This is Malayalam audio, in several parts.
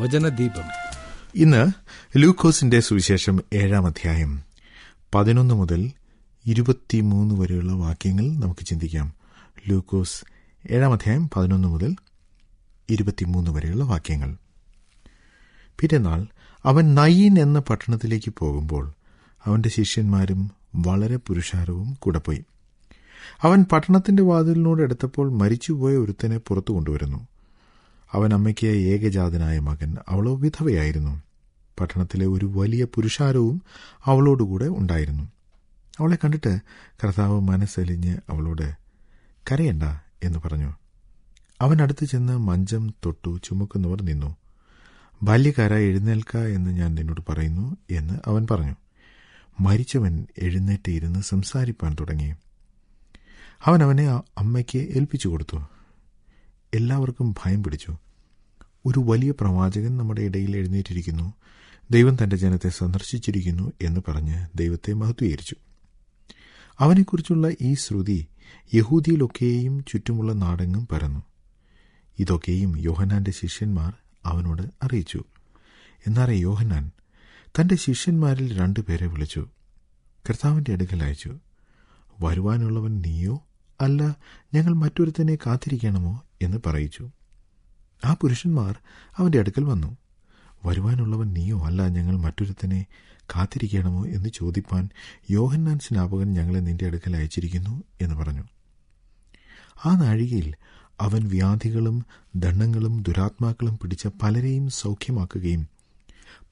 വചനദീപം. ഇന്ന് ലൂക്കോസിന്റെ സുവിശേഷം 7-ാം അധ്യായം 11 മുതൽ 23 വരെയുള്ള വാക്യങ്ങൾ നമുക്ക് ചിന്തിക്കാം. ലൂക്കോസ് 7-ാം അധ്യായം 11 മുതൽ 23 വരെയുള്ള വാക്യങ്ങൾ. പിറ്റേന്നാൾ അവൻ നയീൻ എന്ന പട്ടണത്തിലേക്ക് പോകുമ്പോൾ അവന്റെ ശിഷ്യന്മാരും വളരെ പുരുഷാരവും കൂടെ പോയി. അവൻ പട്ടണത്തിന്റെ വാതിലിനോട് അടുത്തപ്പോൾ മരിച്ചുപോയ ഒരുത്തനെ പുറത്തു കൊണ്ടുവരുന്നു. അവൻ അമ്മയ്ക്ക് ഏകജാതനായ മകൻ, അവളോ വിധവയായിരുന്നു. പട്ടണത്തിലെ ഒരു വലിയ പുരുഷാരവും അവളോടുകൂടെ ഉണ്ടായിരുന്നു. അവളെ കണ്ടിട്ട് കർത്താവ് മനസ്സലിഞ്ഞ് അവളോട് കരയണ്ട എന്ന് പറഞ്ഞു. അവൻ അടുത്ത് ചെന്ന് മഞ്ചം തൊട്ടു. ചുമക്കുന്നവർ നിന്നു. ബാല്യക്കാര, എഴുന്നേൽക്ക എന്ന് ഞാൻ നിന്നോട് പറയുന്നു എന്ന് അവൻ പറഞ്ഞു. മരിച്ചവൻ എഴുന്നേറ്റ് ഇരുന്ന് സംസാരിപ്പാൻ തുടങ്ങി. അവൻ അവനെ അമ്മയ്ക്ക് ഏൽപ്പിച്ചു കൊടുത്തു. എല്ലാവർക്കും ഭയം പിടിച്ചു. ഒരു വലിയ പ്രവാചകൻ നമ്മുടെ ഇടയിൽ എഴുന്നേറ്റിരിക്കുന്നു, ദൈവം തന്റെ ജനത്തെ സന്ദർശിച്ചിരിക്കുന്നു എന്ന് പറഞ്ഞ് ദൈവത്തെ മഹത്വീകരിച്ചു. അവനെക്കുറിച്ചുള്ള ഈ ശ്രുതി യഹൂദിയിലൊക്കെയും ചുറ്റുമുള്ള നാടെങ്ങും പരന്നു. ഇതൊക്കെയും യോഹന്നാന്റെ ശിഷ്യന്മാർ അവനോട് അറിയിച്ചു. എന്നാൽ യോഹന്നാൻ തന്റെ ശിഷ്യന്മാരിൽ 2 പേരെ വിളിച്ചു, കർത്താവിന്റെ അടുക്കൽ അയച്ചു. വരുവാനുള്ളവൻ നീയോ, അല്ല ഞങ്ങൾ മറ്റൊരുത്തനെ കാത്തിരിക്കണമോ എന്ന് പറയിച്ചു. ആ പുരുഷന്മാർ അവന്റെ അടുക്കൽ വന്നു. വരുവാനുള്ളവൻ നീയോ, അല്ല ഞങ്ങൾ മറ്റൊരുത്തനെ കാത്തിരിക്കണമോ എന്ന് ചോദിപ്പാൻ യോഹന്നാൻ സ്നാപകൻ ഞങ്ങളെ നിന്റെ അടുക്കൽ അയച്ചിരിക്കുന്നു എന്ന് പറഞ്ഞു. ആ നാഴികയിൽ അവൻ വ്യാധികളും ദണ്ഡങ്ങളും ദുരാത്മാക്കളും പിടിച്ച പലരെയും സൗഖ്യമാക്കുകയും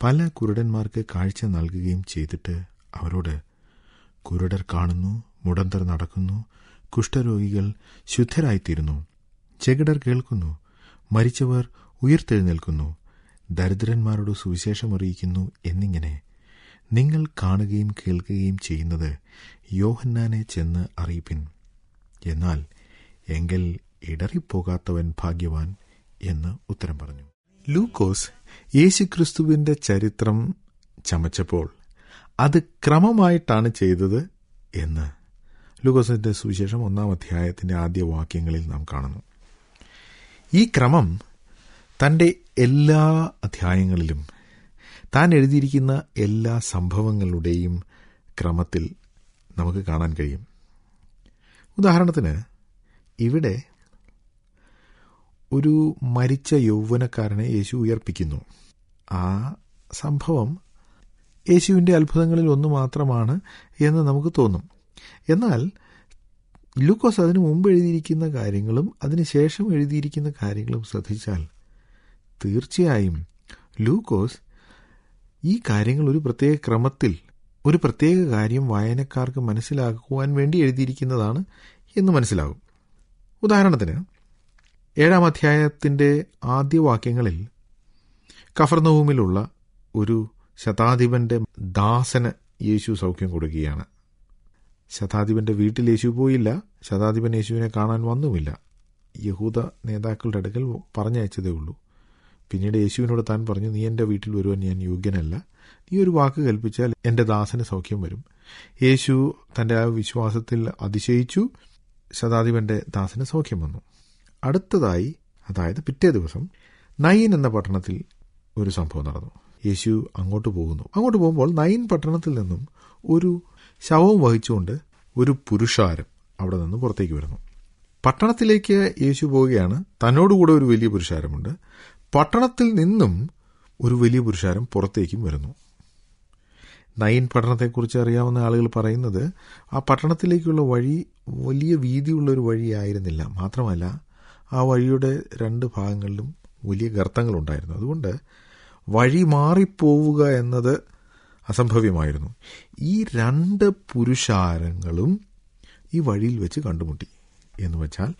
പല കുരുടന്മാർക്ക് കാഴ്ച നൽകുകയും ചെയ്തിട്ട് അവരോട്, കുരുടർ കാണുന്നു, മുടന്തർ നടക്കുന്നു, കുഷ്ഠരോഗികൾ ശുദ്ധരായിത്തീരുന്നു, ചെകിടർ കേൾക്കുന്നു, മരിച്ചവർ ഉയിർത്തെഴുന്നേൽക്കുന്നു, ദരിദ്രന്മാരോട് സുവിശേഷം അറിയിക്കുന്നു എന്നിങ്ങനെ നിങ്ങൾ കാണുകയും കേൾക്കുകയും ചെയ്യുന്നത് യോഹന്നാനെ ചെന്ന് അറിയിപ്പിൻ. എന്നാൽ എങ്കിൽ ഇടറിപ്പോകാത്തവൻ ഭാഗ്യവാൻ എന്ന് ഉത്തരം പറഞ്ഞു. ലൂക്കോസ് യേശുക്രിസ്തുവിന്റെ ചരിത്രം ചമച്ചപ്പോൾ അത് ക്രമമായിട്ടാണ് ചെയ്തത് എന്ന് ലൂക്കോസിന്റെ സുവിശേഷം 1-ാം അധ്യായത്തിന്റെ ആദ്യ വാക്യങ്ങളിൽ നാം കാണുന്നു. ഈ ക്രമം തന്റെ എല്ലാ അധ്യായങ്ങളിലും താൻ എഴുതിയിരിക്കുന്ന എല്ലാ സംഭവങ്ങളുടെയും ക്രമത്തിൽ നമുക്ക് കാണാൻ കഴിയും. ഉദാഹരണത്തിന്, ഇവിടെ ഒരു മരിച്ച യൗവനക്കാരനെ യേശു ഉയർപ്പിക്കുന്നു. ആ സംഭവം യേശുവിൻ്റെ അത്ഭുതങ്ങളിൽ ഒന്ന് മാത്രമാണ് എന്ന് നമുക്ക് തോന്നും. എന്നാൽ ലൂക്കോസ് അതിനു മുമ്പ് എഴുതിയിരിക്കുന്ന കാര്യങ്ങളും അതിനുശേഷം എഴുതിയിരിക്കുന്ന കാര്യങ്ങളും ശ്രദ്ധിച്ചാൽ തീർച്ചയായും ലൂക്കോസ് ഈ കാര്യങ്ങൾ ഒരു പ്രത്യേക ക്രമത്തിൽ, ഒരു പ്രത്യേക കാര്യം വായനക്കാർക്ക് മനസ്സിലാക്കുവാൻ വേണ്ടി എഴുതിയിരിക്കുന്നതാണ് എന്ന് മനസ്സിലാകും. ഉദാഹരണത്തിന്, 7-ാം അധ്യായത്തിൻ്റെ ആദ്യ വാക്യങ്ങളിൽ കഫർനഹൂമിലുള്ള ഒരു ശതാധിപന്റെ ദാസന് യേശു സൗഖ്യം കൊടുക്കുകയാണ്. ശതാധിപന്റെ വീട്ടിൽ യേശു പോയില്ല, ശതാധിപൻ യേശുവിനെ കാണാൻ വന്നുമില്ല. യഹൂദ നേതാക്കളുടെ അടുക്കൽ പറഞ്ഞയച്ചതേ ഉള്ളൂ. പിന്നീട് യേശുവിനോട് താൻ പറഞ്ഞു, നീ എൻ്റെ വീട്ടിൽ വരുവാൻ ഞാൻ യോഗ്യനല്ല, നീ ഒരു വാക്ക് കൽപ്പിച്ചാൽ എൻ്റെ ദാസന് സൗഖ്യം വരും. യേശു തൻ്റെ ആ വിശ്വാസത്തിൽ അതിശയിച്ചു. ശതാധിപന്റെ ദാസന് സൗഖ്യം വന്നു. അടുത്തതായി, അതായത് പിറ്റേ ദിവസം, നയീൻ എന്ന പട്ടണത്തിൽ ഒരു സംഭവം നടന്നു. യേശു അങ്ങോട്ട് പോകുമ്പോൾ നയീൻ പട്ടണത്തിൽ നിന്നും ഒരു ശവവും വഹിച്ചുകൊണ്ട് ഒരു പുരുഷാരം അവിടെ നിന്ന് പുറത്തേക്ക് വരുന്നു. പട്ടണത്തിലേക്ക് യേശു പോവുകയാണ്. തന്നോടുകൂടെ ഒരു വലിയ പുരുഷാരമുണ്ട്. പട്ടണത്തിൽ നിന്നും ഒരു വലിയ പുരുഷാരം പുറത്തേക്കും വരുന്നു. നയീൻ പട്ടണത്തെക്കുറിച്ച് അറിയാവുന്ന ആളുകൾ പറയുന്നത് ആ പട്ടണത്തിലേക്കുള്ള വഴി വലിയ വീതിയുള്ളൊരു വഴിയായിരുന്നില്ല. മാത്രമല്ല, ആ വഴിയുടെ 2 ഭാഗങ്ങളിലും വലിയ ഗർത്തങ്ങളുണ്ടായിരുന്നു. അതുകൊണ്ട് വഴി മാറിപ്പോവുക എന്നത് അസംഭവ്യമായിരുന്നു. ഈ 2 പുരുഷാരങ്ങളും ഈ വഴിയിൽ വെച്ച് കണ്ടുമുട്ടി. എന്ന് വെച്ചാൽ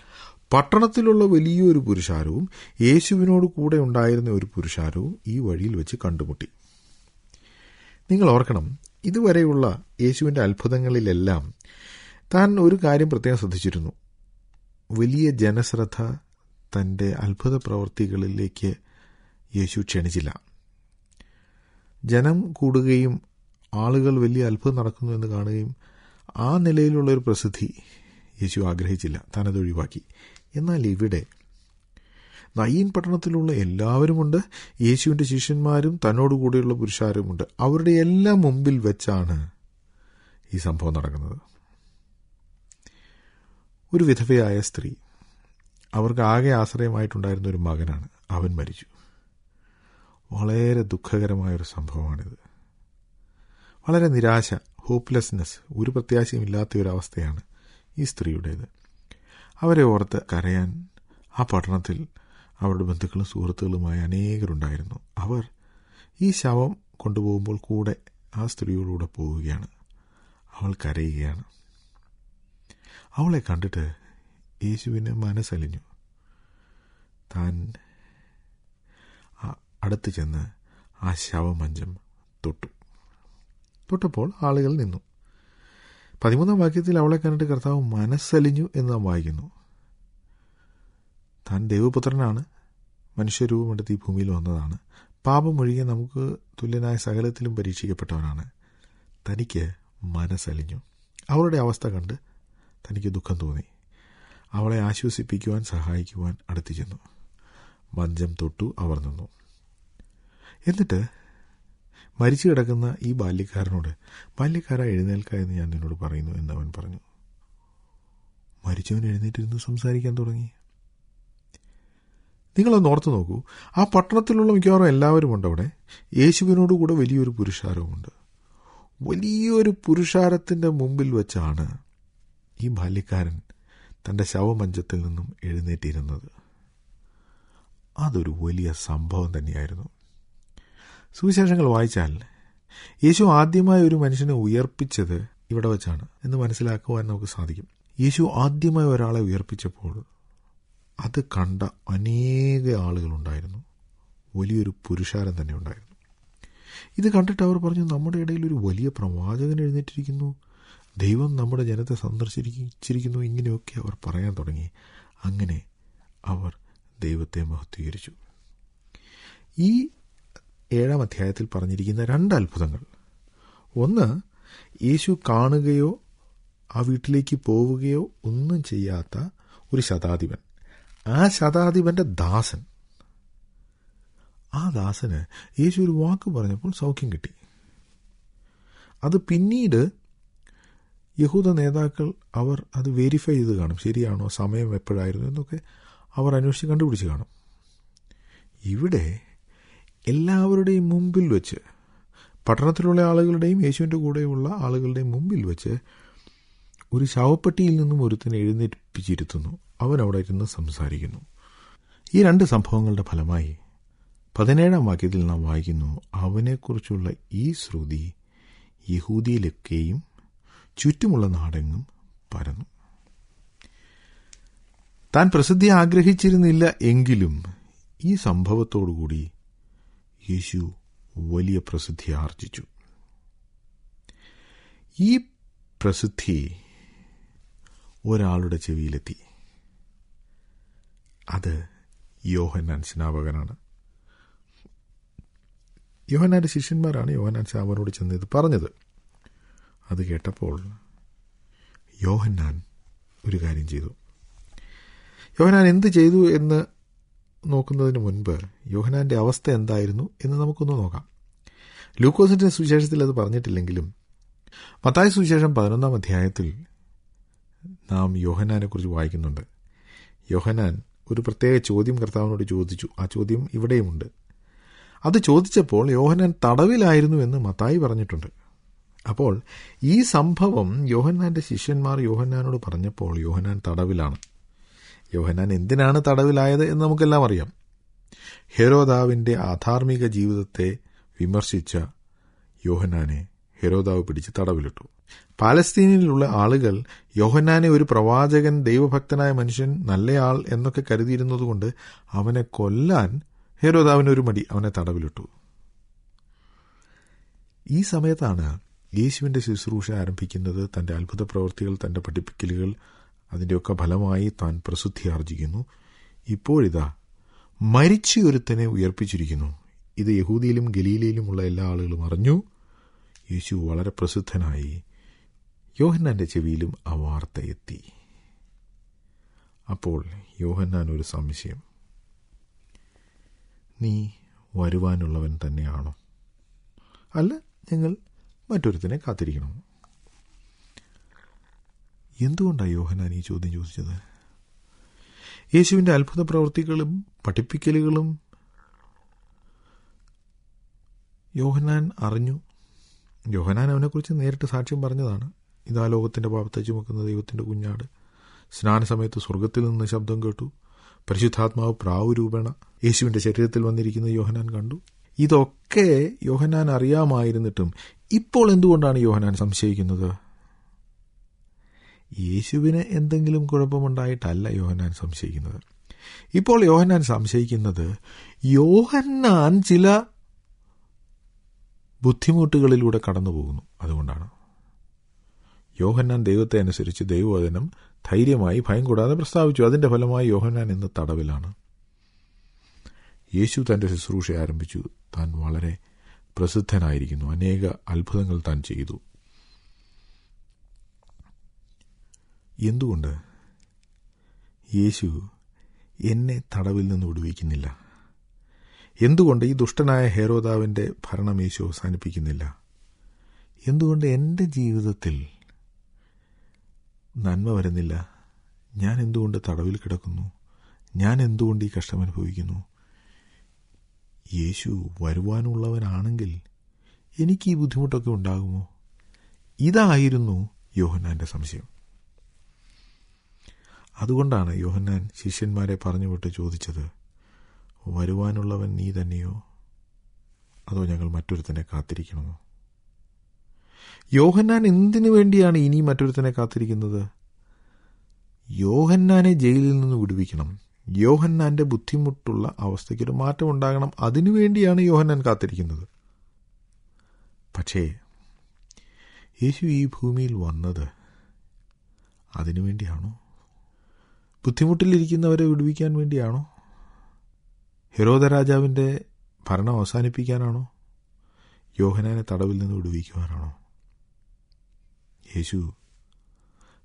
പട്ടണത്തിലുള്ള വലിയൊരു പുരുഷാരവും യേശുവിനോട് കൂടെ ഉണ്ടായിരുന്ന ഒരു പുരുഷാരവും ഈ വഴിയിൽ വെച്ച് കണ്ടുമുട്ടി. നിങ്ങൾ ഓർക്കണം, ഇതുവരെയുള്ള യേശുവിൻ്റെ അത്ഭുതങ്ങളിലെല്ലാം താൻ ഒരു കാര്യം പ്രത്യേകം ശ്രദ്ധിച്ചിരുന്നു. വലിയ ജനശ്രദ്ധ തൻ്റെ അത്ഭുത പ്രവൃത്തികളിലേക്ക് യേശു ക്ഷണിച്ചില്ല. ജനം കൂടുകയും ആളുകൾ വലിയ അത്ഭുതം നടക്കുന്നു എന്ന് കാണുകയും ആ നിലയിലുള്ളൊരു പ്രസിദ്ധി യേശു ആഗ്രഹിച്ചില്ല. താനത് ഒഴിവാക്കി. എന്നാൽ ഇവിടെ നയീൻ പട്ടണത്തിലുള്ള എല്ലാവരുമുണ്ട്. യേശുവിൻ്റെ ശിഷ്യന്മാരും തന്നോടുകൂടിയുള്ള പുരുഷാരുമുണ്ട്. അവരുടെ എല്ലാം മുമ്പിൽ വെച്ചാണ് ഈ സംഭവം നടക്കുന്നത്. ഒരു വിധവയായ സ്ത്രീ, അവർക്ക് ആകെ ആശ്രയമായിട്ടുണ്ടായിരുന്ന ഒരു മകനാണ്. അവൻ മരിച്ചു. വളരെ ദുഃഖകരമായൊരു സംഭവമാണിത്. വളരെ നിരാശ, ഹോപ്പ്ലെസ്നെസ്, ഒരു പ്രത്യാശയുമില്ലാത്ത ഒരവസ്ഥയാണ് ഈ സ്ത്രീയുടേത്. അവരെ ഓർത്ത് കരയാൻ ആ പട്ടണത്തിൽ അവരുടെ ബന്ധുക്കളും സുഹൃത്തുക്കളുമായ അനേകരുണ്ടായിരുന്നു. അവർ ഈ ശവം കൊണ്ടുപോകുമ്പോൾ കൂടെ ആ സ്ത്രീയോടുകൂടെ പോവുകയാണ്. അവൾ കരയുകയാണ്. അവളെ കണ്ടിട്ട് യേശുവിന് മനസ്സലിഞ്ഞു. താൻ അടുത്ത് ചെന്ന് ആ ശവമഞ്ചം തൊട്ടപ്പോൾ ആളുകൾ നിന്നു. 13-ാം വാക്യത്തിൽ അവളെ കണ്ടിട്ട് കർത്താവ് മനസ്സലിഞ്ഞു എന്ന് നാം വായിക്കുന്നു. താൻ ദൈവപുത്രനാണ്, മനുഷ്യരൂപമെടുത്ത് ഈ ഭൂമിയിൽ വന്നതാണ്, പാപമൊഴികെ നമുക്ക് തുല്യനായ സകലത്തിലും പരീക്ഷിക്കപ്പെട്ടവനാണ്. തനിക്ക് മനസ്സലിഞ്ഞു. അവളുടെ അവസ്ഥ കണ്ട് തനിക്ക് ദുഃഖം തോന്നി. അവളെ ആശ്വസിപ്പിക്കുവാൻ, സഹായിക്കുവാൻ അടുത്തു ചെന്നു. മഞ്ചം തൊട്ടു അവർ നിന്നു. എന്നിട്ട് മരിച്ചു കിടക്കുന്ന ഈ ബാല്യക്കാരനോട്, ബാല്യക്കാരാ എഴുന്നേൽക്ക എന്ന് ഞാൻ നിന്നോട് പറയുന്നു എന്ന് അവൻ പറഞ്ഞു. മരിച്ചവൻ എഴുന്നേറ്റിരുന്ന് സംസാരിക്കാൻ തുടങ്ങി. നിങ്ങളൊന്ന് ഓർത്തു നോക്കൂ. ആ പട്ടണത്തിലുള്ള മിക്കവാറും എല്ലാവരുമുണ്ട് അവിടെ. യേശുവിനോടുകൂടെ വലിയൊരു പുരുഷാരവുമുണ്ട്. വലിയൊരു പുരുഷാരത്തിൻ്റെ മുമ്പിൽ വെച്ചാണ് ഈ ബാല്യക്കാരൻ തൻ്റെ ശവമഞ്ചത്തിൽ നിന്നും എഴുന്നേറ്റിരുന്നത്. അതൊരു വലിയ സംഭവം തന്നെയായിരുന്നു. സുവിശേഷങ്ങൾ വായിച്ചാൽ യേശു ആദ്യമായി ഒരു മനുഷ്യനെ ഉയർപ്പിച്ചത് ഇവിടെ വെച്ചാണ് എന്ന് മനസ്സിലാക്കുവാൻ നമുക്ക് സാധിക്കും. യേശു ആദ്യമായി ഒരാളെ ഉയർപ്പിച്ചപ്പോൾ അത് കണ്ട അനേക ആളുകളുണ്ടായിരുന്നു. വലിയൊരു പുരുഷാരം തന്നെ ഉണ്ടായിരുന്നു. ഇത് കണ്ടിട്ട് അവർ പറഞ്ഞു, നമ്മുടെ ഇടയിൽ ഒരു വലിയ പ്രവാചകൻ എഴുന്നേറ്റിരിക്കുന്നു, ദൈവം നമ്മുടെ ജനത്തെ സന്ദർശിച്ചിരിക്കുന്നു. ഇങ്ങനെയൊക്കെ അവർ പറയാൻ തുടങ്ങി. അങ്ങനെ അവർ ദൈവത്തെ മഹത്വീകരിച്ചു. ഈ 7-ാം അധ്യായത്തിൽ പറഞ്ഞിരിക്കുന്ന 2 അത്ഭുതങ്ങൾ, ഒന്ന്, യേശു കാണുകയോ ആ വീട്ടിലേക്ക് പോവുകയോ ഒന്നും ചെയ്യാത്ത ഒരു ശതാധിപൻ, ആ ശതാധിപൻ്റെ ദാസൻ, ആ ദാസന് യേശു ഒരു വാക്ക് പറഞ്ഞപ്പോൾ സൗഖ്യം കിട്ടി. അത് പിന്നീട് യഹൂദ നേതാക്കൾ അവർ അത് വെരിഫൈ ചെയ്ത് കാണും. ശരിയാണോ, സമയം എപ്പോഴായിരുന്നു എന്നൊക്കെ അവർ അന്വേഷിച്ച് കണ്ടുപിടിച്ച് കാണും. ഇവിടെ എല്ലാവരുടെയും മുമ്പിൽ വെച്ച്, പട്ടണത്തിലുള്ള ആളുകളുടെയും യേശുവിൻ്റെ കൂടെയുള്ള ആളുകളുടെയും മുമ്പിൽ വെച്ച് ഒരു ശവപ്പെട്ടിയിൽ നിന്നും ഒരുത്തിനെ എഴുന്നേൽപ്പിച്ചിരുത്തുന്നു. അവൻ അവിടെ ഇരുന്ന് സംസാരിക്കുന്നു. ഈ 2 സംഭവങ്ങളുടെ ഫലമായി 17-ാം വാക്യത്തിൽ നാം വായിക്കുന്നു, അവനെക്കുറിച്ചുള്ള ഈ ശ്രുതി യഹൂദിയിലൊക്കെയും ചുറ്റുമുള്ള നാടെങ്ങും പരന്നു. താൻ പ്രസിദ്ധി ആഗ്രഹിച്ചിരുന്നില്ല എങ്കിലും ഈ സംഭവത്തോടുകൂടി യേശു വലിയ പ്രസിദ്ധി ആർജിച്ചു. ഈ പ്രസിദ്ധി ഒരാളുടെ ചെവിയിലെത്തി. അത് യോഹന്നാൻ സ്നാപകനാണ്. യോഹന്നാൻ്റെ ശിഷ്യന്മാരാണ് യോഹന്നാൻ സ്നാപകനോട് ചെന്ന് ഇത് പറഞ്ഞത്. അത് കേട്ടപ്പോൾ യോഹന്നാൻ ഒരു കാര്യം ചെയ്തു. യോഹന്നാൻ എന്ത് ചെയ്തു എന്ന് നോക്കുന്നതിന് മുൻപ് യോഹന്നാൻ്റെ അവസ്ഥ എന്തായിരുന്നു എന്ന് നമുക്കൊന്ന് നോക്കാം. ലൂക്കോസിൻ്റെ സുവിശേഷത്തിൽ അത് പറഞ്ഞിട്ടില്ലെങ്കിലും മത്തായി സുവിശേഷം 11-ാം അധ്യായത്തിൽ നാം യോഹന്നാനെക്കുറിച്ച് വായിക്കുന്നുണ്ട്. യോഹന്നാൻ ഒരു പ്രത്യേക ചോദ്യം കർത്താവിനോട് ചോദിച്ചു. ആ ചോദ്യം ഇവിടെയുമുണ്ട്. അത് ചോദിച്ചപ്പോൾ യോഹന്നാൻ തടവിലായിരുന്നു എന്ന് മത്തായി പറഞ്ഞിട്ടുണ്ട്. അപ്പോൾ ഈ സംഭവം യോഹന്നാൻ്റെ ശിഷ്യന്മാർ യോഹന്നാനോട് പറഞ്ഞപ്പോൾ യോഹന്നാൻ തടവിലാണ്. യോഹന്നാൻ എന്തിനാണ് തടവിലായത് എന്ന് നമുക്കെല്ലാം അറിയാം. ഹെരോദാവിൻ്റെ അധാർമിക ജീവിതത്തെ വിമർശിച്ച യോഹന്നാനെ ഹെരോദാവ് പിടിച്ച് തടവിലിട്ടു. പാലസ്തീനിലുള്ള ആളുകൾ യോഹന്നാനെ ഒരു പ്രവാചകൻ, ദൈവഭക്തനായ മനുഷ്യൻ, നല്ലയാൾ എന്നൊക്കെ കരുതിയിരുന്നതുകൊണ്ട് അവനെ കൊല്ലാൻ ഹെരോദാവിനൊരു മടി, അവനെ തടവിലിട്ടു. ഈ സമയത്താണ് യേശുവിൻ്റെ ശുശ്രൂഷ ആരംഭിക്കുന്നത്. തൻ്റെ അത്ഭുത പ്രവൃത്തികൾ, തൻ്റെ പഠിപ്പിക്കലുകൾ, അതിൻ്റെയൊക്കെ ഫലമായി താൻ പ്രസിദ്ധി ആർജിക്കുന്നു. ഇപ്പോഴിതാ മരിച്ചൊരുത്തനെ ഉയർപ്പിച്ചിരിക്കുന്നു. ഇത് യഹൂദിയിലും ഗലീലയിലുമുള്ള എല്ലാ ആളുകളും അറിഞ്ഞു. യേശു വളരെ പ്രസിദ്ധനായി. യോഹന്നാൻ്റെ ചെവിയിലും ആ വാർത്ത എത്തി. അപ്പോൾ യോഹന്നാൻ ഒരു സംശയം, നീ വരുവാനുള്ളവൻ തന്നെയാണോ? അല്ല ഞങ്ങൾ മറ്റൊരുത്തിനെ കാത്തിരിക്കണമോ? എന്തുകൊണ്ടാണ് യോഹന്നാൻ ഈ ചോദ്യം ചോദിച്ചത്? യേശുവിൻ്റെ അത്ഭുത പ്രവൃത്തികളും പഠിപ്പിക്കലുകളും യോഹന്നാൻ അറിഞ്ഞു. യോഹന്നാൻ അവനെക്കുറിച്ച് നേരിട്ട് സാക്ഷ്യം പറഞ്ഞതാണ്. ഇതാ ലോകത്തിൻ്റെ പാപത്തെ ചുമക്കുന്ന ദൈവത്തിൻ്റെ കുഞ്ഞാട്. സ്നാനസമയത്ത് സ്വർഗത്തിൽ നിന്ന് ശബ്ദം കേട്ടു. പരിശുദ്ധാത്മാവ് പ്രാവുരൂപേണ യേശുവിൻ്റെ ശരീരത്തിൽ വന്നിരിക്കുന്നത് യോഹന്നാൻ കണ്ടു. ഇതൊക്കെ യോഹന്നാൻ അറിയാമായിരുന്നിട്ടും ഇപ്പോൾ എന്തുകൊണ്ടാണ് യോഹന്നാൻ സംശയിക്കുന്നത്? യേശുവിന് എന്തെങ്കിലും കുഴപ്പമുണ്ടായിട്ടല്ല യോഹന്നാൻ സംശയിക്കുന്നത്. ഇപ്പോൾ യോഹന്നാൻ സംശയിക്കുന്നത് യോഹന്നാൻ ചില ബുദ്ധിമുട്ടുകളിലൂടെ കടന്നു പോകുന്നു. അതുകൊണ്ടാണ്. യോഹന്നാൻ ദൈവത്തെ അനുസരിച്ച് ദൈവവചനം ധൈര്യമായി ഭയം കൂടാതെ പ്രസ്താവിച്ചു. അതിൻ്റെ ഫലമായി യോഹന്നാൻ ഇന്ന് തടവിലാണ്. യേശു തൻ്റെ ശുശ്രൂഷ ആരംഭിച്ചു. താൻ വളരെ പ്രസിദ്ധനായിരിക്കുന്നു. അനേക അത്ഭുതങ്ങൾ താൻ ചെയ്തു. എന്തുകൊണ്ട് യേശു എന്നെ തടവിൽ നിന്ന് വിടുവിക്കുന്നില്ല? എന്തുകൊണ്ട് ഈ ദുഷ്ടനായ ഹെരോദാവിൻ്റെ ഭരണം യേശു അവസാനിപ്പിക്കുന്നില്ല? എന്തുകൊണ്ട് എൻ്റെ ജീവിതത്തിൽ നന്മ വരുന്നില്ല? ഞാൻ എന്തുകൊണ്ട് തടവിൽ കിടക്കുന്നു? ഞാൻ എന്തുകൊണ്ട് ഈ കഷ്ടമനുഭവിക്കുന്നു? യേശു വരുവാനുള്ളവനാണെങ്കിൽ എനിക്ക് ഈ ബുദ്ധിമുട്ടൊക്കെ ഉണ്ടാകുമോ? ഇതായിരുന്നു യോഹന്നാൻ്റെ സംശയം. അതുകൊണ്ടാണ് യോഹന്നാൻ ശിഷ്യന്മാരെ പറഞ്ഞുവിട്ട് ചോദിച്ചത്, വരുവാനുള്ളവൻ നീ തന്നെയോ, അതോ ഞങ്ങൾ മറ്റൊരുത്തനെ കാത്തിരിക്കണമോ? യോഹന്നാൻ എന്തിനു വേണ്ടിയാണ് ഇനി മറ്റൊരുത്തനെ കാത്തിരിക്കുന്നത്? യോഹന്നാനെ ജയിലിൽ നിന്ന് വിടുവിക്കണം. യോഹന്നാന്റെ ബുദ്ധിമുട്ടുള്ള അവസ്ഥയ്ക്കൊരു മാറ്റം ഉണ്ടാകണം. അതിനുവേണ്ടിയാണ് യോഹന്നാൻ കാത്തിരിക്കുന്നത്. പക്ഷേ യേശു ഈ ഭൂമിയിൽ വന്നത് അതിനുവേണ്ടിയാണോ? ബുദ്ധിമുട്ടിലിരിക്കുന്നവരെ വിടുവിക്കാൻ വേണ്ടിയാണോ? ഹെരോദ രാജാവിൻ്റെ ഭരണം അവസാനിപ്പിക്കാനാണോ? യോഹന്നാനെ തടവിൽ നിന്ന് വിടുവിക്കുവാനാണോ? യേശു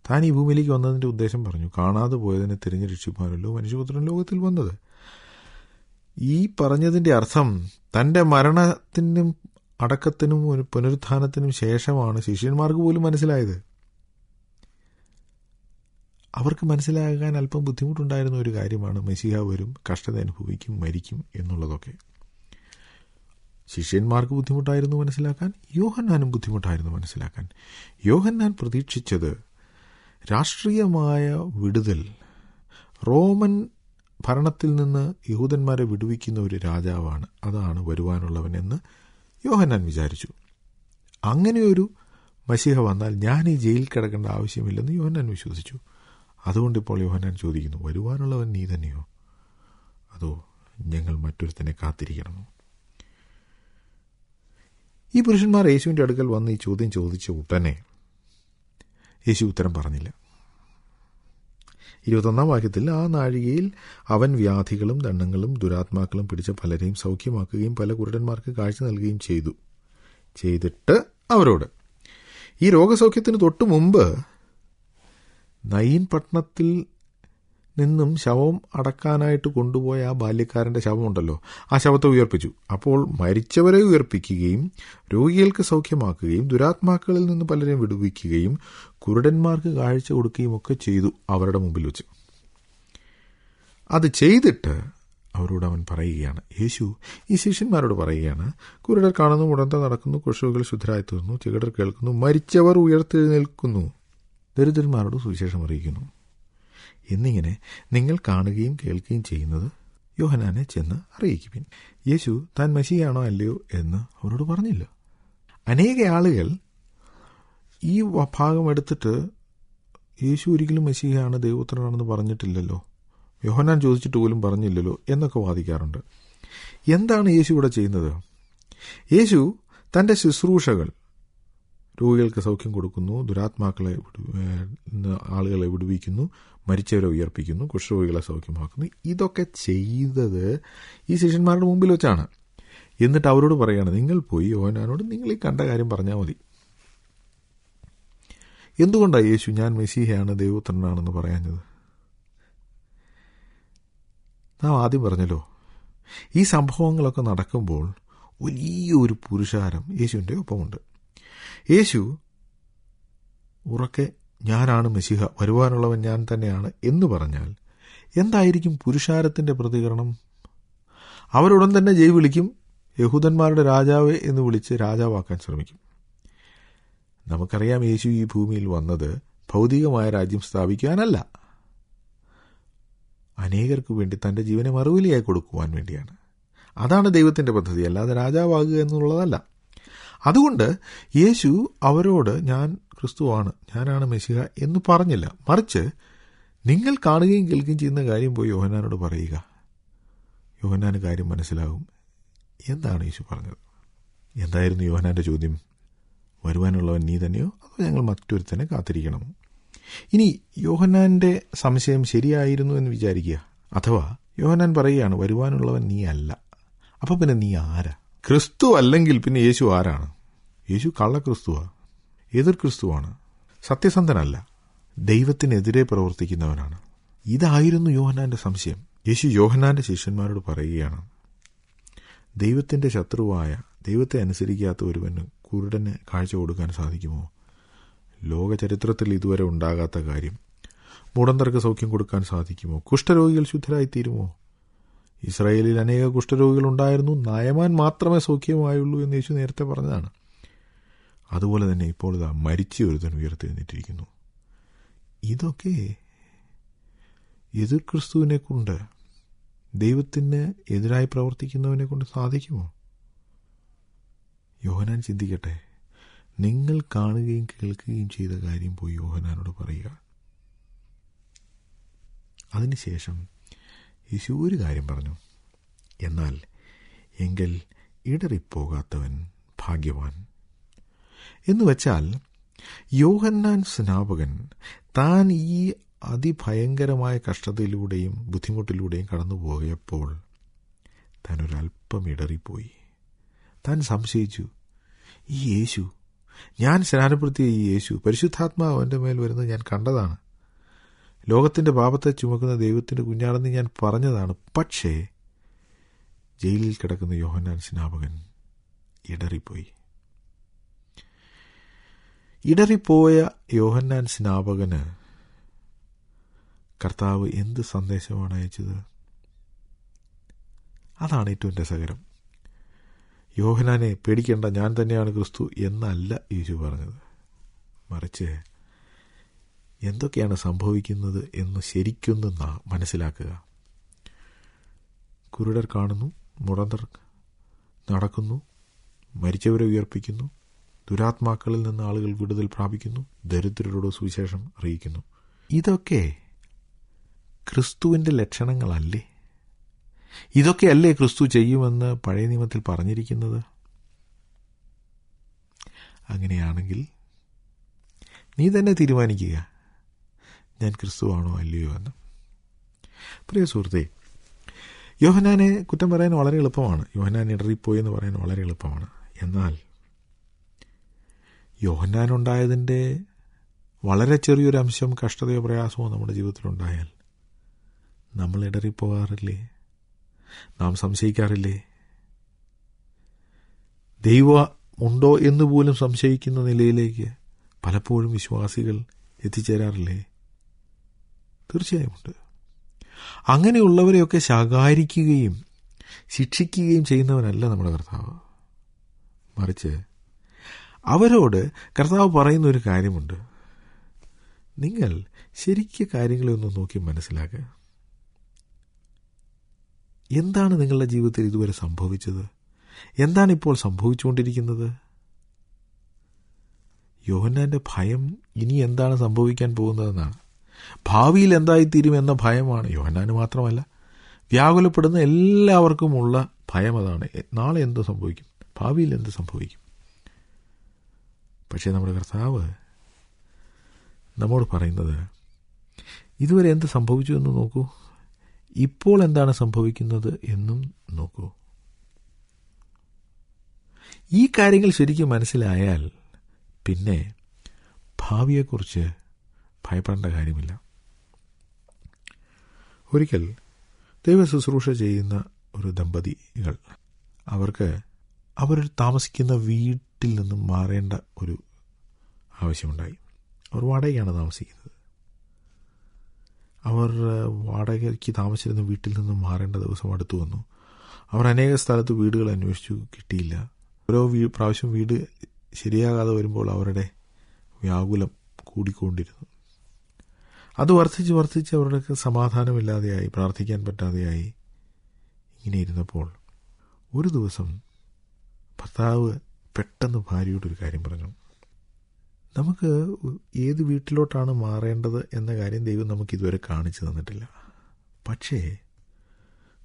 താൻ ഈ ഭൂമിയിലേക്ക് വന്നതിൻ്റെ ഉദ്ദേശം പറഞ്ഞു. കാണാതെ പോയതിനെ തിരിഞ്ഞു രക്ഷിപ്പാനല്ലോ മനുഷ്യപുത്രൻ ലോകത്തിൽ വന്നത്. ഈ പറഞ്ഞതിൻ്റെ അർത്ഥം തൻ്റെ മരണത്തിനും അടക്കത്തിനും ഒരു പുനരുത്ഥാനത്തിനും ശേഷമാണ് ശിഷ്യന്മാർക്ക് പോലും മനസ്സിലായത്. അവർക്ക് മനസ്സിലാകാൻ അല്പം ബുദ്ധിമുട്ടുണ്ടായിരുന്ന ഒരു കാര്യമാണ് മെസ്സിഹ വരും, കഷ്ടത അനുഭവിക്കും, മരിക്കും എന്നുള്ളതൊക്കെ. ശിഷ്യന്മാർക്ക് ബുദ്ധിമുട്ടായിരുന്നു മനസ്സിലാക്കാൻ, യോഹന്നാനും ബുദ്ധിമുട്ടായിരുന്നു മനസ്സിലാക്കാൻ. യോഹന്നാൻ പ്രതീക്ഷിച്ചത് രാഷ്ട്രീയമായ വിടുതൽ, റോമൻ ഭരണത്തിൽ നിന്ന് യഹൂദന്മാരെ വിടുവിക്കുന്ന ഒരു രാജാവാണ്, അതാണ് വരുവാനുള്ളവനെന്ന് യോഹന്നാൻ വിചാരിച്ചു. അങ്ങനെയൊരു മശീഹ വന്നാൽ ഞാൻ ഈ ജയിലിൽ കിടക്കേണ്ട ആവശ്യമില്ലെന്ന് യോഹന്നാൻ വിശ്വസിച്ചു. അതുകൊണ്ടിപ്പോൾ യോഹന്നാൻ ചോദിക്കുന്നു, വരുവാനുള്ളവൻ നീ തന്നെയോ, അതോ ഞങ്ങൾ മറ്റൊരുത്തനെ കാത്തിരിക്കണമോ? ഈ പുരുഷന്മാർ യേശുവിൻ്റെ അടുക്കൽ വന്ന് ഈ ചോദ്യം ചോദിച്ച ഉടനെ യേശു ഉത്തരം പറഞ്ഞില്ല. 21-ാം വാക്യത്തിൽ, ആ നാഴികയിൽ അവൻ വ്യാധികളും ദണ്ഡങ്ങളും ദുരാത്മാക്കളും പിടിച്ച പലരെയും സൗഖ്യമാക്കുകയും പല കുരുടന്മാർക്ക് കാഴ്ച നൽകുകയും ചെയ്തിട്ട് അവരോട്, ഈ രോഗസൗഖ്യത്തിന് തൊട്ടു മുമ്പ് നയീൻ പട്ടണത്തിൽ നിന്നും ശവം അടക്കാനായിട്ട് കൊണ്ടുപോയ ആ ബാല്യക്കാരൻ്റെ ശവമുണ്ടല്ലോ, ആ ശവത്തെ ഉയർപ്പിച്ചു. അപ്പോൾ മരിച്ചവരെ ഉയർപ്പിക്കുകയും രോഗികൾക്ക് സൗഖ്യമാക്കുകയും ദുരാത്മാക്കളിൽ നിന്ന് പലരെയും വിടുവിക്കുകയും കുരുടന്മാർക്ക് കാഴ്ച കൊടുക്കുകയും ഒക്കെ ചെയ്തു അവരുടെ മുമ്പിൽ വെച്ച്. അത് ചെയ്തിട്ട് അവരോട് അവൻ പറയുകയാണ്, യേശു ഈ ശിഷ്യന്മാരോട് പറയുകയാണ്, കുരുടർ കാണുന്നു, മുടന്ത നടക്കുന്നു, കുഷ്ഠരോഗികൾ ശുദ്ധരായി തീർന്നു, ചെകിടർ കേൾക്കുന്നു, മരിച്ചവർ ഉയർത്തെഴുന്നേൽക്കുന്നു, ദരിദ്രന്മാരോട് സുവിശേഷം അറിയിക്കുന്നു എന്നിങ്ങനെ നിങ്ങൾ കാണുകയും കേൾക്കുകയും ചെയ്യുന്നത് യോഹന്നാനെ ചെന്ന് അറിയിക്കുവിൻ. യേശു താൻ മശീഹയാണോ അല്ലയോ എന്ന് അവരോട് പറഞ്ഞില്ല. അനേക ആളുകൾ ഈ ഭാഗം എടുത്തിട്ട് യേശു ഒരിക്കലും മശീഹയാണ്, ദൈവപുത്രനാണെന്ന് പറഞ്ഞിട്ടില്ലല്ലോ, യോഹന്നാൻ ചോദിച്ചിട്ട് പോലും പറഞ്ഞില്ലല്ലോ എന്നൊക്കെ വാദിക്കാറുണ്ട്. എന്താണ് യേശു ഇവിടെ ചെയ്യുന്നത്? യേശു തൻ്റെ ശുശ്രൂഷകൾ, രോഗികൾക്ക് സൗഖ്യം കൊടുക്കുന്നു, ദുരാത്മാക്കളെ ആളുകളെ വിടുവിക്കുന്നു, മരിച്ചവരെ ഉയർപ്പിക്കുന്നു, കുഷ്ഠരോഗികളെ സൗഖ്യമാക്കുന്നു, ഇതൊക്കെ ചെയ്തത് ഈ ശിഷ്യന്മാരുടെ മുമ്പിൽ വെച്ചാണ്. എന്നിട്ട് അവരോട് പറയുകയാണ്, നിങ്ങൾ പോയി യോഹന്നാനോട് നിങ്ങൾ ഈ കണ്ട കാര്യം പറഞ്ഞാൽ മതി. എന്തുകൊണ്ടാണ് യേശു ഞാൻ മെസ്സീഹയാണ്, ദൈവപുത്രനാണെന്ന് പറയാഞ്ഞത്? നാം ആദ്യം പറഞ്ഞല്ലോ, ഈ സംഭവങ്ങളൊക്കെ നടക്കുമ്പോൾ വലിയൊരു പുരുഷാരം യേശുവിൻ്റെ ഒപ്പമുണ്ട്. യേശു ഉറക്കെ ഞാനാണ് മെശിഹ, വരുവാനുള്ളവൻ ഞാൻ തന്നെയാണ് എന്ന് പറഞ്ഞാൽ എന്തായിരിക്കും പുരുഷാരത്തിൻ്റെ പ്രതികരണം? അവരുടൻ തന്നെ ജയ് വിളിക്കും, യഹൂദന്മാരുടെ രാജാവ് എന്ന് വിളിച്ച് രാജാവാക്കാൻ ശ്രമിക്കും. നമുക്കറിയാം, യേശു ഈ ഭൂമിയിൽ വന്നത് ഭൗതികമായ രാജ്യം സ്ഥാപിക്കാനല്ല, അനേകർക്ക് വേണ്ടി തൻ്റെ ജീവനെ മറുവിലയായി കൊടുക്കുവാൻ വേണ്ടിയാണ്. അതാണ് ദൈവത്തിൻ്റെ പദ്ധതി, അല്ലാതെ രാജാവാകുക എന്നുള്ളതല്ല. അതുകൊണ്ട് യേശു അവരോട് ഞാൻ ക്രിസ്തുവാണ്, ഞാനാണ് മെശിഹ എന്ന് പറഞ്ഞില്ല. മറിച്ച് നിങ്ങൾ കാണുകയും കേൾക്കുകയും ചെയ്യുന്ന കാര്യം പോയി യോഹന്നാനോട് പറയുക, യോഹന്നാന് കാര്യം മനസ്സിലാകും. എന്താണ് യേശു പറഞ്ഞത്? എന്തായിരുന്നു യോഹന്നാൻ്റെ ചോദ്യം? വരുവാനുള്ളവൻ നീ തന്നെയോ അതോ ഞങ്ങൾ മറ്റൊരുത്തനെ കാത്തിരിക്കണമോ? ഇനി യോഹന്നാൻ്റെ സംശയം ശരിയായിരുന്നു എന്ന് വിചാരിക്കുക. അഥവാ യോഹന്നാൻ പറയുകയാണ് വരുവാനുള്ളവൻ നീ അല്ല, അപ്പം പിന്നെ നീ ആരാ? ക്രിസ്തു അല്ലെങ്കിൽ പിന്നെ യേശു ആരാണ്? യേശു കള്ളക്രിസ്തുവാ, എതിർ ക്രിസ്തുവാണ്, സത്യസന്ധനല്ല, ദൈവത്തിനെതിരെ പ്രവർത്തിക്കുന്നവനാണ്. ഇതായിരുന്നു യോഹന്നാൻ്റെ സംശയം. യേശു യോഹന്നാൻ്റെ ശിഷ്യന്മാരോട് പറയുകയാണ്, ദൈവത്തിൻ്റെ ശത്രുവായ, ദൈവത്തെ അനുസരിക്കാത്ത ഒരുവന് കുരുടന് കാഴ്ച കൊടുക്കാൻ സാധിക്കുമോ? ലോക ചരിത്രത്തിൽ ഇതുവരെ ഉണ്ടാകാത്ത കാര്യം. മുടന്തർക്ക് സൗഖ്യം കൊടുക്കാൻ സാധിക്കുമോ? കുഷ്ഠരോഗികൾ ശുദ്ധരായിത്തീരുമോ? ഇസ്രായേലിൽ അനേക കുഷ്ഠരോഗികൾ ഉണ്ടായിരുന്നു, നയമാൻ മാത്രമേ സൗഖ്യമായുള്ളൂ എന്ന് യേശു നേരത്തെ പറഞ്ഞതാണ്. അതുപോലെ തന്നെ ഇപ്പോൾ ഇതാ മരിച്ച ഒരുത്തൻ ഉയർത്തെഴുന്നേറ്റിരിക്കുന്നു. ഇതൊക്കെ എതിർ ക്രിസ്തുവിനെ കൊണ്ട്, ദൈവത്തിന് എതിരായി പ്രവർത്തിക്കുന്നവനെ കൊണ്ട് സാധിക്കുമോ? യോഹന്നാൻ ചിന്തിക്കട്ടെ. നിങ്ങൾ കാണുകയും കേൾക്കുകയും ചെയ്ത കാര്യം പോയി യോഹന്നാനോട് പറയുക. അതിനുശേഷം യേശു ഒരു കാര്യം പറഞ്ഞു, എന്നാൽ എങ്കിൽ ഇടറിപ്പോകാത്തവൻ ഭാഗ്യവാൻ. എന്നുവെച്ചാൽ യോഹന്നാൻ സ്നാപകൻ താൻ ഈ അതിഭയങ്കരമായ കഷ്ടതയിലൂടെയും ബുദ്ധിമുട്ടിലൂടെയും കടന്നു പോയപ്പോൾ താൻ ഒരല്പം ഇടറിപ്പോയി. താൻ സംശയിച്ചു, ഈ യേശു, ഞാൻ സ്നാനപ്പെടുത്തിയ ഈ യേശു, പരിശുദ്ധാത്മാവ് അവൻ്റെ മേൽ വരുന്നത് ഞാൻ കണ്ടതാണ്, ലോകത്തിൻ്റെ പാപത്തെ ചുമക്കുന്ന ദൈവത്തിൻ്റെ കുഞ്ഞാണെന്ന് ഞാൻ പറഞ്ഞതാണ്. പക്ഷേ ജയിലിൽ കിടക്കുന്ന യോഹന്നാൻ സ്നാപകൻ ഇടറിപ്പോയി. ഇടറിപ്പോയ യോഹന്നാൻ സ്നാപകന് കർത്താവ് എന്ത് സന്ദേശമാണ് അയച്ചത്? അതാണ് ഏറ്റവും രസകരം. യോഹന്നാനെ പേടിക്കേണ്ട, ഞാൻ തന്നെയാണ് ക്രിസ്തു എന്നല്ല യേശു പറഞ്ഞത്. മറിച്ച് എന്തൊക്കെയാണ് സംഭവിക്കുന്നത് എന്ന് ശരിക്കൊന്ന് മനസ്സിലാക്കുക. കുരുടർ കാണുന്നു, മുടന്തർ നടക്കുന്നു, മരിച്ചവരെ ഉയർപ്പിക്കുന്നു, ദുരാത്മാക്കളിൽ നിന്ന് ആളുകൾ വിടുതൽ പ്രാപിക്കുന്നു, ദരിദ്രരോട് സുവിശേഷം അറിയിക്കുന്നു. ഇതൊക്കെ ക്രിസ്തുവിൻ്റെ ലക്ഷണങ്ങളല്ലേ? ഇതൊക്കെയല്ലേ ക്രിസ്തു ചെയ്യുമെന്ന് പഴയ നിയമത്തിൽ പറഞ്ഞിരിക്കുന്നത്? അങ്ങനെയാണെങ്കിൽ നീ തന്നെ തീരുമാനിക്കുക, ഞാൻ ക്രിസ്തുവാണോ അല്ലയോ എന്ന്. പ്രിയ സുഹൃത്തേ, യോഹന്നാനെ കുറ്റം പറയാൻ വളരെ എളുപ്പമാണ്, യോഹന്നാൻ ഇടറിപ്പോയി എന്ന് പറയാൻ വളരെ എളുപ്പമാണ്. എന്നാൽ യോഹന്നാനുണ്ടായതിൻ്റെ വളരെ ചെറിയൊരു അംശം കഷ്ടതയോ പ്രയാസമോ നമ്മുടെ ജീവിതത്തിലുണ്ടായാൽ നമ്മൾ ഇടറിപ്പോകാറില്ലേ? നാം സംശയിക്കാറില്ലേ? ദൈവം ഉണ്ടോ എന്ന് പോലും സംശയിക്കുന്ന നിലയിലേക്ക് പലപ്പോഴും വിശ്വാസികൾ എത്തിച്ചേരാറില്ലേ? തീർച്ചയായും ഉണ്ട്. അങ്ങനെയുള്ളവരെയൊക്കെ ശകാരിക്കുകയും ശിക്ഷിക്കുകയും ചെയ്യുന്നവനല്ല നമ്മുടെ കർത്താവ്. മറിച്ച് അവരോട് കർത്താവ് പറയുന്ന ഒരു കാര്യമുണ്ട്, നിങ്ങൾ ശരിക്കും കാര്യങ്ങളെ ഒന്ന് നോക്കി മനസ്സിലാക്കുക. എന്താണ് നിങ്ങളുടെ ജീവിതത്തിൽ ഇതുവരെ സംഭവിച്ചത്? എന്താണ് ഇപ്പോൾ സംഭവിച്ചുകൊണ്ടിരിക്കുന്നത്? യോഹന്നാൻ്റെ ഭയം ഇനി എന്താണ് സംഭവിക്കാൻ പോകുന്നതെന്നാണ്. ഭാവിയിൽ എന്തായിത്തീരും എന്ന ഭയമാണ്. യോഹന്നാന് മാത്രമല്ല, വ്യാകുലപ്പെടുന്ന എല്ലാവർക്കുമുള്ള ഭയം അതാണ്. നാളെ എന്ത് സംഭവിക്കും, ഭാവിയിൽ എന്ത് സംഭവിക്കും. പക്ഷേ നമ്മുടെ കർത്താവ് നമ്മോട് പറയുന്നത്, ഇതുവരെ എന്ത് സംഭവിച്ചു എന്ന് നോക്കൂ, ഇപ്പോൾ എന്താണ് സംഭവിക്കുന്നത് എന്നും നോക്കൂ. ഈ കാര്യങ്ങൾ ശരിക്കും മനസ്സിലായാൽ പിന്നെ ഭാവിയെക്കുറിച്ച് ഭയപ്പെടേണ്ട കാര്യമില്ല. ഒരിക്കൽ ദൈവ ശുശ്രൂഷ ചെയ്യുന്ന ഒരു ദമ്പതികൾ. അവർക്ക് അവർ താമസിക്കുന്ന വീട്ടിൽ നിന്നും മാറേണ്ട ഒരു ആവശ്യമുണ്ടായി. അവർ വാടകയാണ് താമസിക്കുന്നത്. അവർ വാടകയ്ക്ക് താമസിച്ചിരുന്ന വീട്ടിൽ നിന്നും മാറേണ്ട ദിവസം അടുത്തു വന്നു. അവർ അനേക സ്ഥലത്ത് വീടുകൾ അന്വേഷിച്ചു, കിട്ടിയില്ല. ഓരോ പ്രാവശ്യം വീട് ശരിയാകാതെ വരുമ്പോൾ അവരുടെ വ്യാകുലം കൂടിക്കൊണ്ടിരുന്നു. അത് വർദ്ധിച്ച് അവരുടെ സമാധാനമില്ലാതെയായി, പ്രാർത്ഥിക്കാൻ പറ്റാതെയായി. ഇങ്ങനെ ഇരുന്നപ്പോൾ ഒരു ദിവസം ഭർത്താവ് പെട്ടെന്ന് ഭാര്യയോടൊരു കാര്യം പറഞ്ഞു. നമുക്ക് ഏത് വീട്ടിലോട്ടാണ് മാറേണ്ടത് എന്ന കാര്യം ദൈവം നമുക്കിതുവരെ കാണിച്ചു തന്നിട്ടില്ല. പക്ഷേ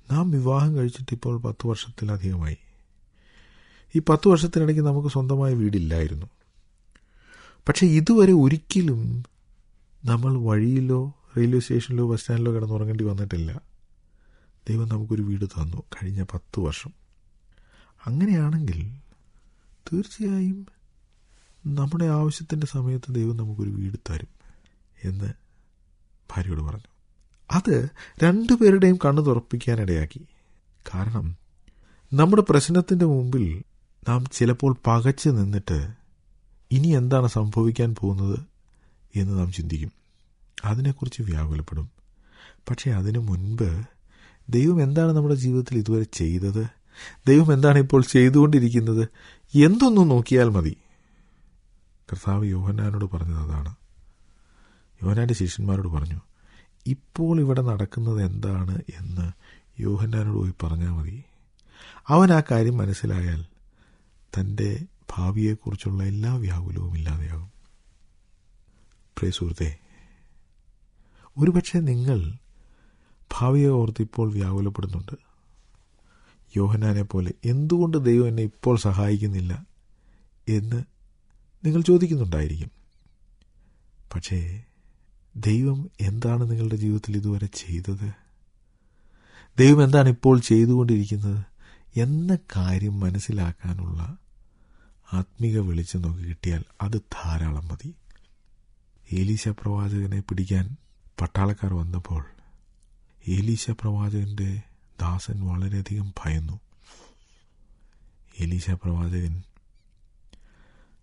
നാം വിവാഹം കഴിച്ചിട്ടിപ്പോൾ 10 വർഷത്തിലധികമായി. ഈ 10 വർഷത്തിനിടയ്ക്ക് നമുക്ക് സ്വന്തമായ വീടില്ലായിരുന്നു. പക്ഷെ ഇതുവരെ ഒരിക്കലും നമ്മൾ വഴിയിലോ റെയിൽവേ സ്റ്റേഷനിലോ ബസ് സ്റ്റാൻഡിലോ കിടന്നുറങ്ങേണ്ടി വന്നിട്ടില്ല. ദൈവം നമുക്കൊരു വീട് തന്നു കഴിഞ്ഞ 10 വർഷം. അങ്ങനെയാണെങ്കിൽ തീർച്ചയായും നമ്മുടെ ആവശ്യത്തിൻ്റെ സമയത്ത് ദൈവം നമുക്കൊരു വീട് തരും എന്ന് ഭാര്യയോട് പറഞ്ഞു. അത് രണ്ടുപേരുടെയും കണ്ണ് തുറപ്പിക്കാനിടയാക്കി. കാരണം നമ്മുടെ പ്രശ്നത്തിൻ്റെ മുമ്പിൽ നാം ചിലപ്പോൾ പകച്ചു നിന്നിട്ട് ഇനി എന്താണ് സംഭവിക്കാൻ പോകുന്നത് എന്ന് നാം ചിന്തിക്കും. അതിനെക്കുറിച്ച് വ്യാകുലപ്പെടും. പക്ഷേ അതിനു മുൻപ് ദൈവം എന്താണ് നമ്മുടെ ജീവിതത്തിൽ ഇതുവരെ ചെയ്തത്, ദൈവം എന്താണ് ഇപ്പോൾ ചെയ്തുകൊണ്ടിരിക്കുന്നത് എന്തൊന്നും നോക്കിയാൽ മതി. കർത്താവ് യോഹന്നാനോട് പറഞ്ഞത് അതാണ്. യോഹന്നാൻ്റെ ശിഷ്യന്മാരോട് പറഞ്ഞു, ഇപ്പോൾ ഇവിടെ നടക്കുന്നത് എന്താണ് എന്ന് യോഹന്നാനോട് പോയി പറഞ്ഞാൽ മതി. അവൻ ആ കാര്യം മനസ്സിലായാൽ തൻ്റെ ഭാവിയെക്കുറിച്ചുള്ള എല്ലാ വ്യാകുലവും ഇല്ലാതെയാകും. പ്രിയ സുഹൃത്തേ, ഒരുപക്ഷെ നിങ്ങൾ ഭാവിയെ ഓർത്ത് ഇപ്പോൾ വ്യാകുലപ്പെടുന്നുണ്ട്. യോഹന്നാനെ പോലെ എന്തുകൊണ്ട് ദൈവം എന്നെ ഇപ്പോൾ സഹായിക്കുന്നില്ല എന്ന് നിങ്ങൾ ചോദിക്കുന്നുണ്ടായിരിക്കും. പക്ഷേ ദൈവം എന്താണ് നിങ്ങളുടെ ജീവിതത്തിൽ ഇതുവരെ ചെയ്തത്, ദൈവം എന്താണ് ഇപ്പോൾ ചെയ്തുകൊണ്ടിരിക്കുന്നത് എന്ന കാര്യം മനസ്സിലാക്കാനുള്ള ആത്മീക വെളിച്ചം നോക്കി കിട്ടിയാൽ അത് ധാരാളം മതി. ഏലീശ പ്രവാചകനെ പിടിക്കാൻ പട്ടാളക്കാർ വന്നപ്പോൾ ഏലീശ പ്രവാചകന്റെ ദാസൻ വളരെയധികം ഭയന്നു. ഏലീശ പ്രവാചകൻ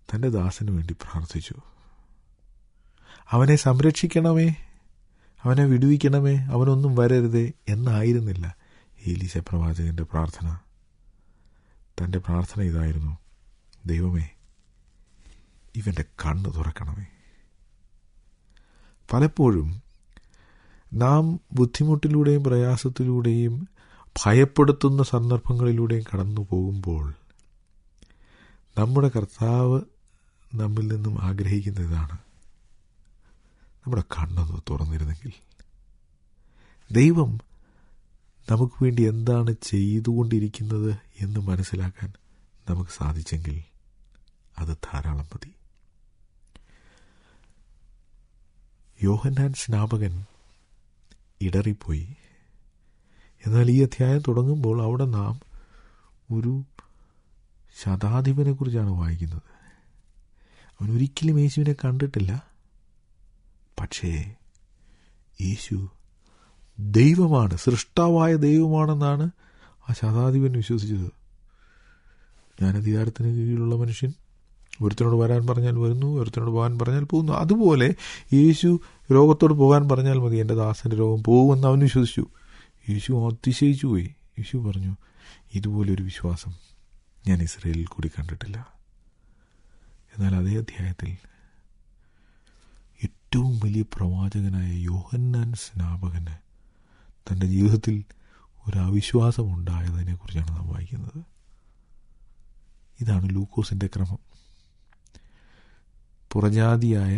തൻ്റെ ദാസന് വേണ്ടി പ്രാർത്ഥിച്ചു. അവനെ സംരക്ഷിക്കണമേ, അവനെ വിടുവിക്കണമേ, അവനൊന്നും വരരുതേ എന്നായിരുന്നില്ല ഏലീശ പ്രവാചകന്റെ പ്രാർത്ഥന. തൻ്റെ പ്രാർത്ഥന ഇതായിരുന്നു, ദൈവമേ ഇവൻ്റെ കണ്ണ് തുറക്കണമേ. പലപ്പോഴും നാം ബുദ്ധിമുട്ടിലൂടെയും പ്രയാസത്തിലൂടെയും ഭയപ്പെടുത്തുന്ന സന്ദർഭങ്ങളിലൂടെയും കടന്നു പോകുമ്പോൾ നമ്മുടെ കർത്താവ് നമ്മിൽ നിന്നും ആഗ്രഹിക്കുന്ന ഇതാണ്, നമ്മുടെ കണ്ണൊന്ന് തുറന്നിരുന്നെങ്കിൽ, ദൈവം നമുക്ക് വേണ്ടി എന്താണ് ചെയ്തുകൊണ്ടിരിക്കുന്നത് എന്ന് മനസ്സിലാക്കാൻ നമുക്ക് സാധിച്ചെങ്കിൽ അത് ധാരാളം മതി. യോഹന്നാൻ സ്നാപകൻ ഇടറിപ്പോയി. എന്നാൽ ഈ അധ്യായം തുടങ്ങുമ്പോൾ അവിടെ നാം ഒരു ശതാധിപനെ കുറിച്ചാണ് വായിക്കുന്നത്. അവൻ ഒരിക്കലും യേശുവിനെ കണ്ടിട്ടില്ല. പക്ഷേ യേശു ദൈവമാണ്, സൃഷ്ടാവായ ദൈവമാണെന്നാണ് ആ ശതാധിപൻ വിശ്വസിച്ചത്. ജ്ഞാനാധികാരത്തിന് കീഴിലുള്ള മനുഷ്യൻ ഒരുത്തനോട് വരാൻ പറഞ്ഞാൽ വരുന്നു, ഒരുത്തനോട് പോകാൻ പറഞ്ഞാൽ പോകുന്നു. അതുപോലെ യേശു രോഗത്തോട് പോകാൻ പറഞ്ഞാൽ മതി, എൻ്റെ ദാസൻ്റെ രോഗം പോകുമെന്ന് അവൻ വിശ്വസിച്ചു. യേശു അതിശയിച്ചു പോയി. യേശു പറഞ്ഞു, ഇതുപോലൊരു വിശ്വാസം ഞാൻ ഇസ്രായേലിൽ കൂടി കണ്ടിട്ടില്ല. എന്നാൽ അതേ അധ്യായത്തിൽ ഏറ്റവും വലിയ പ്രവാചകനായ യോഹന്നാൻ സ്നാപകന് തൻ്റെ ജീവിതത്തിൽ ഒരു അവിശ്വാസം ഉണ്ടായതിനെക്കുറിച്ചാണ് നാം വായിക്കുന്നത്. ഇതാണ് ലൂക്കോസിൻ്റെ ക്രമം. പുറജാതിയായ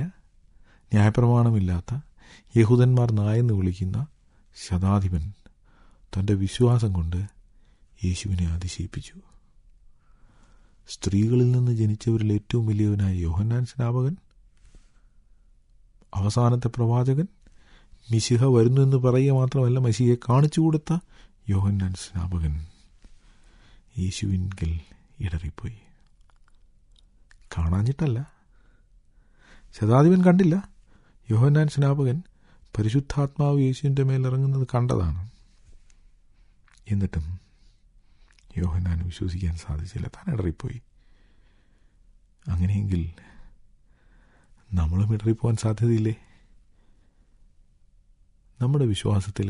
ന്യായപ്രമാണമില്ലാത്ത യഹൂദന്മാർ നായെന്ന് വിളിക്കുന്ന ശതാധിപൻ തൻ്റെ വിശ്വാസം കൊണ്ട് യേശുവിനെ അതിശയിപ്പിച്ചു. സ്ത്രീകളിൽ നിന്ന് ജനിച്ചവരിൽ ഏറ്റവും വലിയവനായ യോഹന്നാൻ സ്നാപകൻ, അവസാനത്തെ പ്രവാചകൻ, മിശിഹ വരുന്നു എന്ന് പറയുക മാത്രമല്ല മശിഹയെ കാണിച്ചു കൊടുത്ത യോഹന്നാൻ സ്നാപകൻ യേശുവിൻകൽ ഇടറിപ്പോയി. കാണാഞ്ഞിട്ടല്ല, ശതാധിപൻ കണ്ടില്ല. യോഹന്നാൻ സ്നാപകൻ പരിശുദ്ധാത്മാവ് യേശുവിൻ്റെ മേലിറങ്ങുന്നത് കണ്ടതാണ്. എന്നിട്ടും യോഹന്നാന് വിശ്വസിക്കാൻ സാധിച്ചില്ല, താൻ ഇടറിപ്പോയി. അങ്ങനെയെങ്കിൽ നമ്മളും ഇടറിപ്പോവാൻ സാധ്യതയില്ലേ? നമ്മുടെ വിശ്വാസത്തിൽ